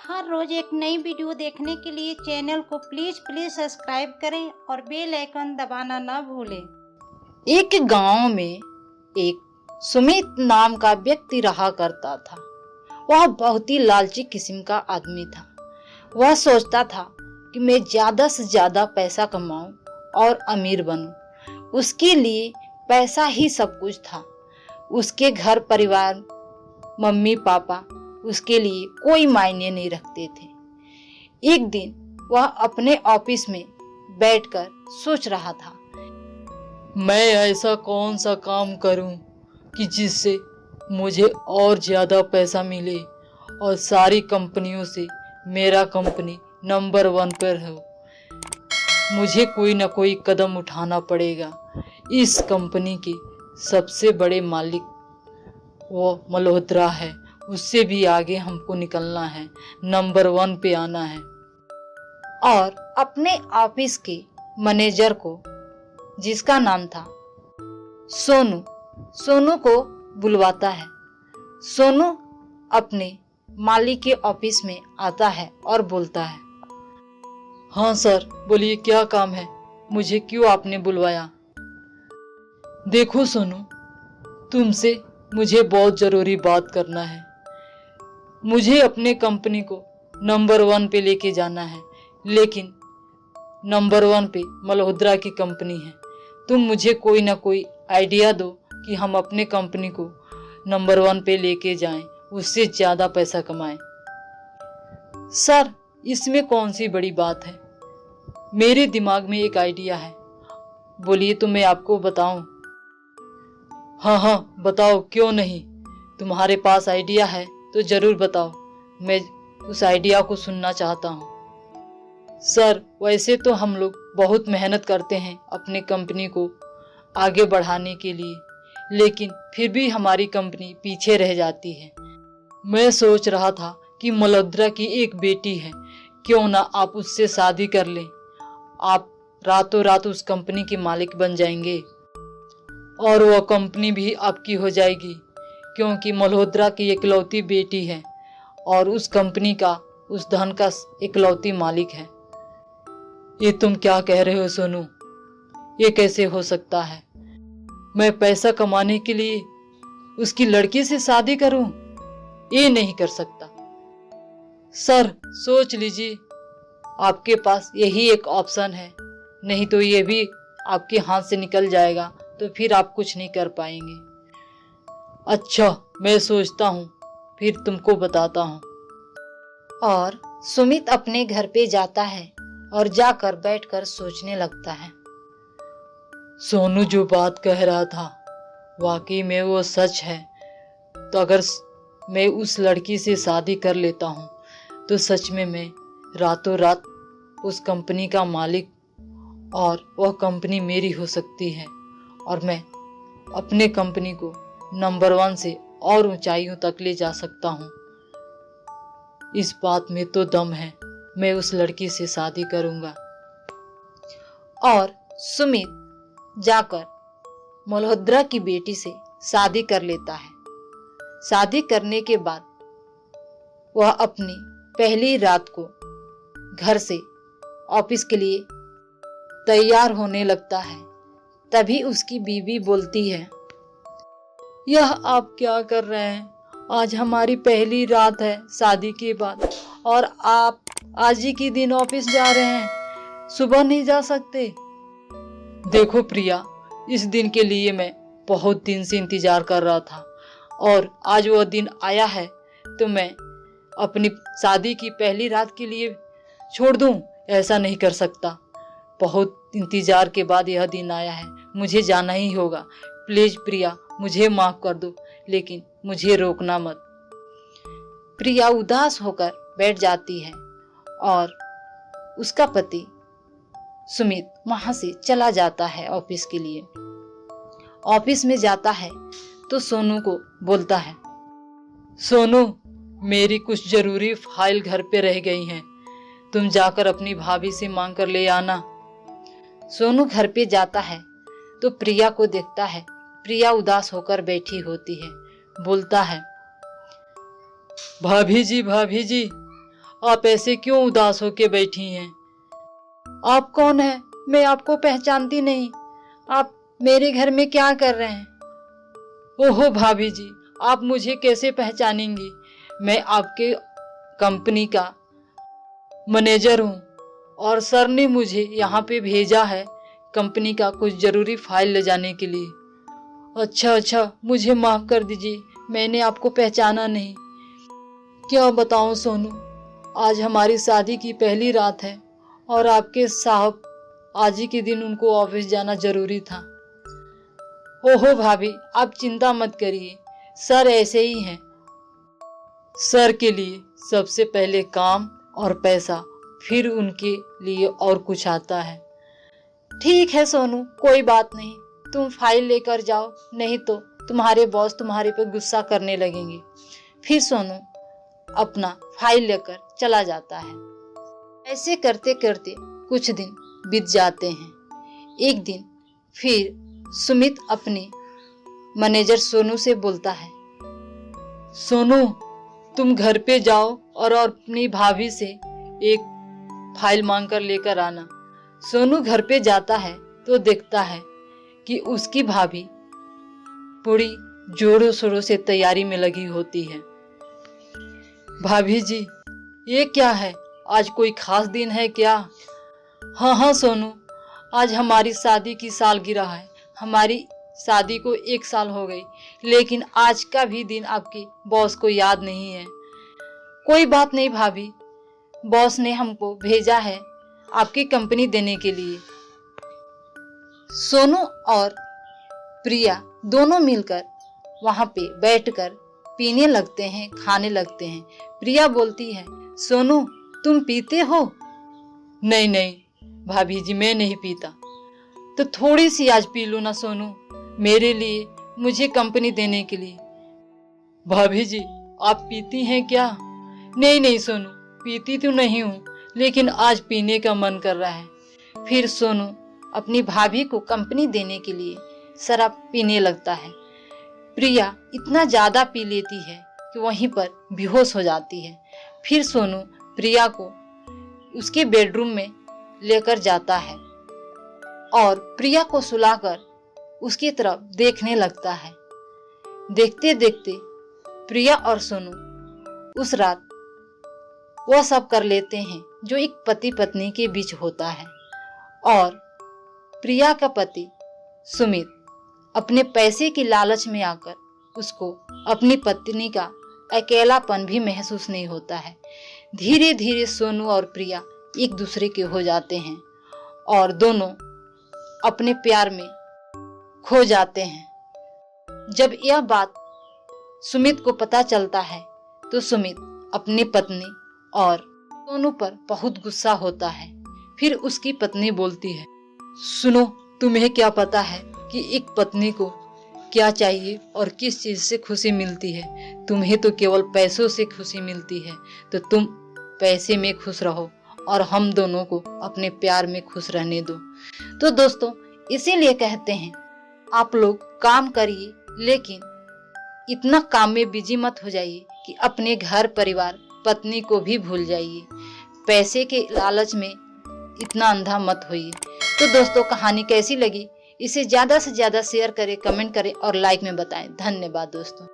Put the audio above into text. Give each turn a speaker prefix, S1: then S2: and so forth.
S1: हर रोज एक नई वीडियो देखने के लिए चैनल को प्लीज सब्सक्राइब करें और बेल आइकन दबाना ना भूलें।
S2: एक गांव में एक सुमित नाम का व्यक्ति रहा करता था। वह बहुत ही लालची किस्म का आदमी था। वह सोचता था कि मैं ज्यादा से ज्यादा पैसा कमाऊं और अमीर बनूं। उसके लिए पैसा ही सब कुछ था। उसके घर परिवार, मम्मी पापा उसके लिए कोई मायने नहीं रखते थे। एक दिन वह अपने ऑफिस में बैठकर सोच रहा था,
S3: मैं ऐसा कौन सा काम करूं कि जिससे मुझे और ज़्यादा पैसा मिले और सारी कंपनियों से मेरा कंपनी नंबर 1 पर हो। मुझे कोई ना कोई कदम उठाना पड़ेगा। इस कंपनी के सबसे बड़े मालिक वो मल्होत्रा है, उससे भी आगे हमको निकलना है, नंबर 1 पे आना है।
S2: और अपने ऑफिस के मैनेजर को, जिसका नाम था सोनू को बुलवाता है। सोनू अपने मालिक के ऑफिस में आता है और बोलता है,
S3: हाँ सर, बोलिए क्या काम है, मुझे क्यों आपने बुलवाया? देखो सोनू, तुमसे मुझे बहुत ज़रूरी बात करना है। मुझे अपने कंपनी को नंबर 1 पे लेके जाना है, लेकिन नंबर 1 पे मल्होत्रा की कंपनी है। तुम मुझे कोई ना कोई आइडिया दो कि हम अपने कंपनी को नंबर 1 पे लेके जाएं, उससे ज़्यादा पैसा कमाएं। सर, इसमें कौन सी बड़ी बात है? मेरे दिमाग में एक आइडिया है। बोलिए तो मैं आपको बताऊं। हाँ, बताओ, क्यों नहीं। तुम्हारे पास आइडिया है तो ज़रूर बताओ, मैं उस आइडिया को सुनना चाहता हूँ। सर, वैसे तो हम लोग बहुत मेहनत करते हैं अपनी कंपनी को आगे बढ़ाने के लिए, लेकिन फिर भी हमारी कंपनी पीछे रह जाती है। मैं सोच रहा था कि मल्होत्रा की एक बेटी है, क्यों ना आप उससे शादी कर लें। आप रातों रात उस कंपनी के मालिक बन जाएंगे और वह कंपनी भी आपकी हो जाएगी, क्योंकि मल्होत्रा की इकलौती बेटी है और उस कंपनी का, उस धन का इकलौती मालिक है। ये तुम क्या कह रहे हो सोनू? ये कैसे हो सकता है? मैं पैसा कमाने के लिए उसकी लड़की से शादी करूं? ये नहीं कर सकता। सर, सोच लीजिए, आपके पास यही एक ऑप्शन है, नहीं तो ये भी आपके हाथ से निकल जाएगा, तो फिर आप कुछ नहीं कर पाएंगे। अच्छा, मैं सोचता हूँ, फिर तुमको बताता हूँ।
S2: और सुमित अपने घर पे जाता है और जाकर बैठकर सोचने लगता है।
S3: सोनू जो बात कह रहा था, वाकई में वो सच है। तो अगर मैं उस लड़की से शादी कर लेता हूँ तो सच में मैं रातों रात उस कंपनी का मालिक और वह कंपनी मेरी हो सकती है और मैं अपने कंपनी को नंबर 1 से और ऊंचाइयों तक ले जा सकता हूँ। इस बात में तो दम है, मैं उस लड़की से शादी करूँगा।
S2: और सुमित जाकर मल्होत्रा की बेटी से शादी कर लेता है। शादी करने के बाद वह अपनी पहली रात को घर से ऑफिस के लिए तैयार होने लगता है। तभी उसकी बीवी बोलती है,
S3: यह आप क्या कर रहे हैं? आज हमारी पहली रात है शादी के बाद और आप आज ही के दिन ऑफिस जा रहे हैं, सुबह नहीं जा सकते? देखो प्रिया, इस दिन के लिए मैं बहुत दिन से इंतजार कर रहा था और आज वह दिन आया है, तो मैं अपनी शादी की पहली रात के लिए छोड़ दूं? ऐसा नहीं कर सकता। बहुत इंतजार के बाद यह दिन आया है, मुझे जाना ही होगा। प्लीज प्रिया, मुझे माफ कर दो, लेकिन मुझे रोकना मत।
S2: प्रिया उदास होकर बैठ जाती है और उसका पति सुमित वहां से चला जाता है ऑफिस के लिए। ऑफिस में जाता है तो सोनू को बोलता है,
S3: सोनू, मेरी कुछ जरूरी फाइल घर पे रह गई हैं, तुम जाकर अपनी भाभी से मांग कर ले आना।
S2: सोनू घर पे जाता है तो प्रिया को देखता है। प्रिया उदास होकर बैठी होती है। बोलता है,
S3: भाभी जी, आप ऐसे क्यों उदास होके बैठी हैं?
S2: आप कौन हैं? मैं आपको पहचानती नहीं। आप मेरे घर में क्या कर रहे हैं?
S3: ओहो भाभी जी, आप मुझे कैसे पहचानेंगी? मैं आपके कंपनी का मैनेजर हूँ और सर ने मुझे यहाँ पे भेजा है कंपनी का कुछ जरूरी फाइल ले जाने के लिए। अच्छा, मुझे माफ कर दीजिए, मैंने आपको पहचाना नहीं। क्या बताऊं सोनू, आज हमारी शादी की पहली रात है और आपके साहब आज ही के दिन उनको ऑफिस जाना जरूरी था। ओहो भाभी, आप चिंता मत करिए, सर ऐसे ही हैं। सर के लिए सबसे पहले काम और पैसा, फिर उनके लिए और कुछ आता है।
S2: ठीक है सोनू, कोई बात नहीं, तुम फाइल लेकर जाओ, नहीं तो तुम्हारे बॉस तुम्हारे पे गुस्सा करने लगेंगे। फिर सोनू अपना फाइल लेकर चला जाता है। ऐसे करते करते कुछ दिन बीत जाते हैं। एक दिन फिर सुमित अपने मैनेजर सोनू से बोलता है,
S3: सोनू, तुम घर पे जाओ और अपनी भाभी से एक फाइल मांग कर लेकर आना।
S2: सोनू घर पे जाता है तो देखता है कि उसकी भाभी पूरी जोरों शोरों से तैयारी में लगी होती है।
S3: भाभी जी, ये क्या है? आज कोई खास दिन है क्या?
S2: हाँ सोनू, आज हमारी शादी की सालगिरह है। हमारी शादी को 1 साल हो गई, लेकिन आज का भी दिन आपकी बॉस को याद नहीं है। कोई बात नहीं भाभी, बॉस ने हमको भेजा है आपकी कंपनी देने के लिए। सोनू और प्रिया दोनों मिलकर वहां पे बैठकर पीने लगते हैं, खाने लगते हैं। प्रिया बोलती है, सोनू तुम पीते हो?
S3: नहीं भाभी जी, मैं नहीं पीता।
S2: तो थोड़ी सी आज पी लो ना सोनू, मेरे लिए, मुझे कंपनी देने के लिए।
S3: भाभी जी, आप पीती हैं क्या?
S2: नहीं सोनू, पीती तो नहीं हूँ, लेकिन आज पीने का मन कर रहा है। फिर सोनू अपनी भाभी को कंपनी देने के लिए शराब पीने लगता है। प्रिया इतना ज्यादा पी लेती है कि वहीं पर बेहोश हो जाती है। फिर सोनू प्रिया को उसके बेडरूम में लेकर जाता है और प्रिया को सुलाकर उसकी तरफ देखने लगता है। देखते देखते प्रिया और सोनू उस रात वह सब कर लेते हैं जो एक पति पत्नी के बीच होता है। और प्रिया का पति सुमित अपने पैसे की लालच में आकर उसको अपनी पत्नी का अकेलापन भी महसूस नहीं होता है। धीरे धीरे सोनू और प्रिया एक दूसरे के हो जाते हैं और दोनों अपने प्यार में खो जाते हैं। जब यह बात सुमित को पता चलता है तो सुमित अपनी पत्नी और सोनू पर बहुत गुस्सा होता है। फिर उसकी पत्नी बोलती है,
S3: सुनो, तुम्हें क्या पता है कि एक पत्नी को क्या चाहिए और किस चीज से खुशी मिलती है? तुम्हें तो केवल पैसों से खुशी मिलती है, तो तुम पैसे में खुश रहो और हम दोनों को अपने प्यार में खुश रहने दो।
S2: तो दोस्तों, इसीलिए कहते हैं आप लोग काम करिए, लेकिन इतना काम में बिजी मत हो जाइए कि अपने घर परिवार पत्नी को भी भूल जाइए। पैसे के लालच में इतना अंधा मत होइए। तो दोस्तों, कहानी कैसी लगी इसे ज्यादा से ज्यादा शेयर करें, कमेंट करें और लाइक में बताएं। धन्यवाद दोस्तों।